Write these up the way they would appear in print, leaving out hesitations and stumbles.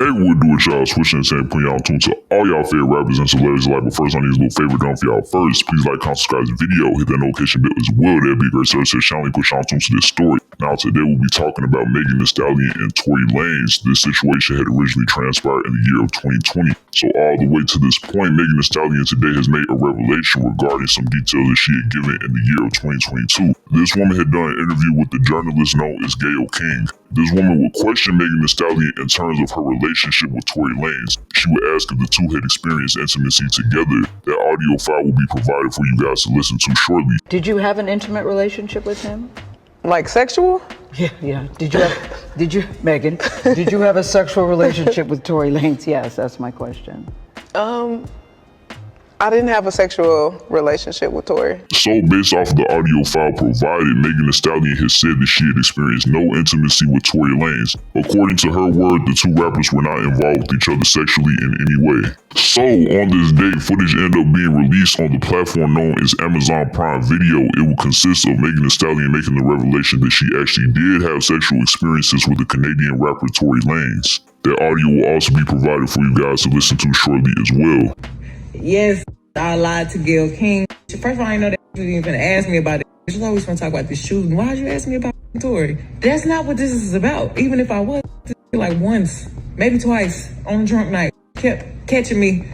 Hey, what do it, y'all? Swish Entertainment putting y'all on tune to all y'all favorite rappers and celebrities alike. But first, on these little favorite done for y'all first. Please like, comment, subscribe to the video, hit that notification bell as well. That'd be great. So let's channel push on tune to this story. Now, today we'll be talking about Megan Thee Stallion and Tory Lanez. This situation had originally transpired in the year of 2020. So all the way to this point, Megan Thee Stallion today has made a revelation regarding some details that she had given in the year of 2022. This woman had done an interview with the journalist known as Gayle King. This woman would question Megan Thee Stallion in terms of her relationship with Tory Lanez. She would ask if the two had experienced intimacy together. That audio file will be provided for you guys to listen to shortly. Did you have an intimate relationship with him? Like sexual? Yeah. Megan, did you have a sexual relationship with Tory Lanez? Yes, that's my question. I didn't have a sexual relationship with Tory. So based off of the audio file provided, Megan Thee Stallion has said that she had experienced no intimacy with Tory Lanez. According to her word, the two rappers were not involved with each other sexually in any way. So on this date, footage ended up being released on the platform known as Amazon Prime Video. It will consist of Megan Thee Stallion making the revelation that she actually did have sexual experiences with the Canadian rapper Tory Lanez. That audio will also be provided for you guys to listen to shortly as well. Yes, I lied to Gayle King. First of all, I didn't know that you didn't even ask me about it. She's always want to talk about this shooting. Why'd you ask me about Tory? That's not what this is about. Even if I was, like once, maybe twice on a drunk night, kept catching me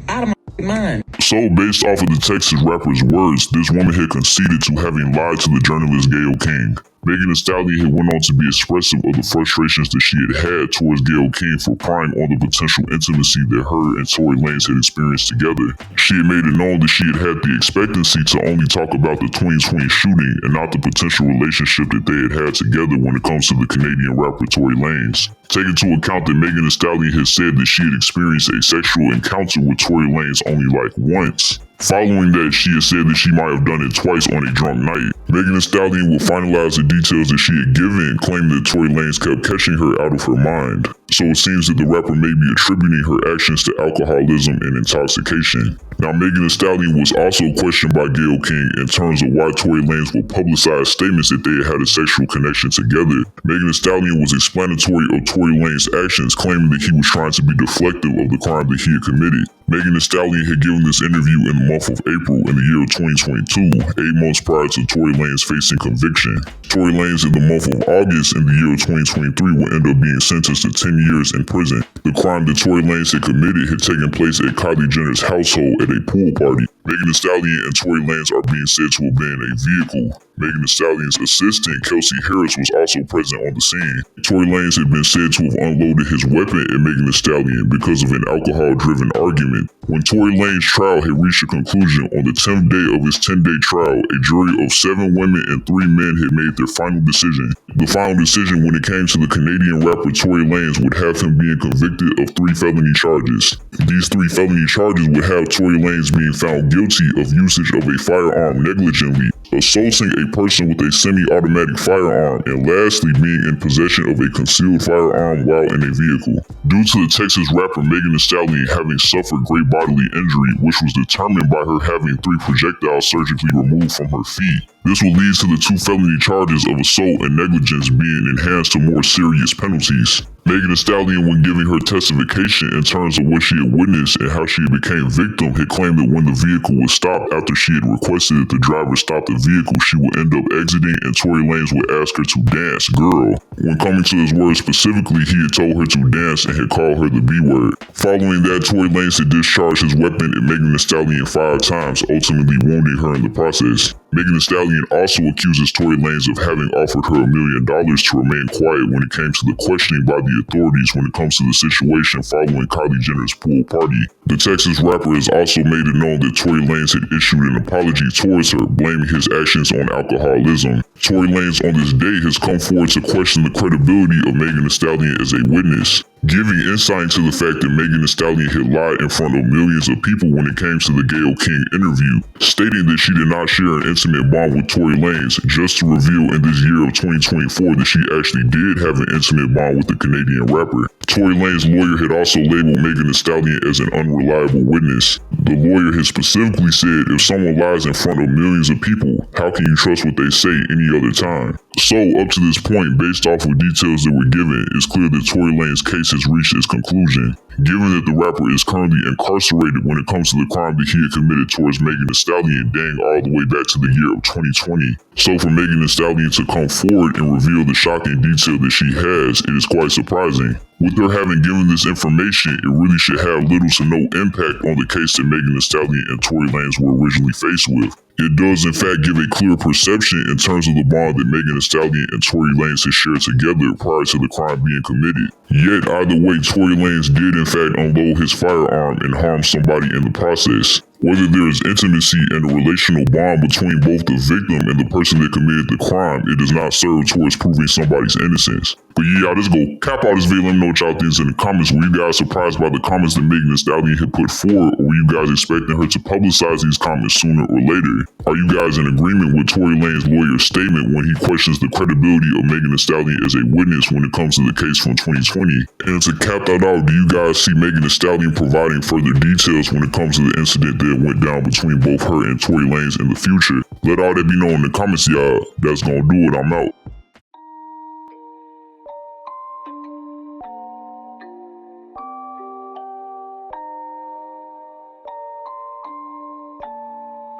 out of my mind. So based off of the Texas rapper's words, this woman had conceded to having lied to the journalist Gayle King. Megan Thee Stallion had went on to be expressive of the frustrations that she had towards Gayle King for prying on the potential intimacy that her and Tory Lanez had experienced together. She had made it known that she had the expectancy to only talk about the 2020 shooting and not the potential relationship that they had together when it comes to the Canadian rapper Tory Lanez. Take into account that Megan Thee Stallion has said that she had experienced a sexual encounter with Tory Lanez only like once. Following that, she had said that she might have done it twice on a drunk night. Megan Thee Stallion will finalize the details that she had given, claiming that Tory Lanez kept catching her out of her mind. So it seems that the rapper may be attributing her actions to alcoholism and intoxication. Now, Megan Thee Stallion was also questioned by Gayle King in terms of why Tory Lanez would publicize statements that they had a sexual connection together. Megan Thee Stallion was explanatory of Tory Lanez's actions, claiming that he was trying to be deflective of the crime that he had committed. Megan Thee Stallion had given this interview in the month of April in the year of 2022, 8 months prior to Tory Lanez facing conviction. Tory Lanez in the month of August in the year of 2023 will end up being sentenced to 10 years in prison. The crime that Tory Lanez had committed had taken place at Kylie Jenner's household at a pool party. Megan Thee Stallion and Tory Lanez are being said to have been in a vehicle. Megan Thee Stallion's assistant, Kelsey Harris, was also present on the scene. Tory Lanez had been said to have unloaded his weapon at Megan Thee Stallion because of an alcohol-driven argument. When Tory Lanez's trial had reached a conclusion on the 10th day of his 10-day trial, a jury of 7 women and 3 men had made their final decision. The final decision when it came to the Canadian rapper Tory Lanez would have him being convicted of 3 felony charges. These 3 felony charges would have Tory Lanez being found guilty of usage of a firearm negligently, assaulting a person with a semi-automatic firearm, and lastly being in possession of a concealed firearm while in a vehicle. Due to the Texas rapper Megan Thee Stallion having suffered great bodily injury, which was determined by her having 3 projectiles surgically removed from her feet, this will lead to the 2 felony charges of assault and negligence being enhanced to more serious penalties. Megan Thee Stallion, when giving her testification in terms of what she had witnessed and how she became victim, had claimed that when the vehicle was stopped after she had requested that the driver stop the vehicle, she would end up exiting and Tory Lanez would ask her to dance, girl. When coming to his words specifically, he had told her to dance and had called her the B-word. Following that, Tory Lanez had discharged his weapon at Megan Thee Stallion 5 times, ultimately wounding her in the process. Megan Thee Stallion also accuses Tory Lanez of having offered her $1 million to remain quiet when it came to the questioning by the authorities when it comes to the situation following Kylie Jenner's pool party. The Texas rapper has also made it known that Tory Lanez had issued an apology towards her, blaming his actions on alcoholism. Tory Lanez on this day has come forward to question the credibility of Megan Thee Stallion as a witness, giving insight into the fact that Megan Thee Stallion had lied in front of millions of people when it came to the Gayle King interview, stating that she did not share an intimate bond with Tory Lanez, just to reveal in this year of 2024 that she actually did have an intimate bond with the Canadian rapper. Tory Lanez lawyer had also labeled Megan Thee Stallion as an unreliable witness. The lawyer had specifically said, if someone lies in front of millions of people, how can you trust what they say any other time? So, up to this point, based off of details that were given, it's clear that Tory Lanez's case has reached its conclusion. Given that the rapper is currently incarcerated when it comes to the crime that he had committed towards Megan Thee Stallion, dang all the way back to the year of 2020. So for Megan Thee Stallion to come forward and reveal the shocking detail that she has, it is quite surprising. With her having given this information, it really should have little to no impact on the case that Megan Thee Stallion and Tory Lanez were originally faced with. It does in fact give a clear perception in terms of the bond that Megan Thee Stallion and Tory Lanez had shared together prior to the crime being committed. Yet either way, Tory Lanez did in fact unload his firearm and harm somebody in the process. Whether there is intimacy and a relational bond between both the victim and the person that committed the crime, it does not serve towards proving somebody's innocence. But yeah, let's go cap out this video. Let me know what y'all think in the comments. Were you guys surprised by the comments that Megan Thee Stallion had put forward, or were you guys expecting her to publicize these comments sooner or later? Are you guys in agreement with Tory Lanez's lawyer's statement when he questions the credibility of Megan Thee Stallion as a witness when it comes to the case from 2020? And to cap that out, do you guys see Megan Thee Stallion providing further details when it comes to the incident that went down between both her and Tory Lanez in the future? Let all that be known in the comments, y'all. That's gonna do it. I'm out.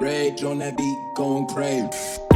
Rage on that beat, going crazy.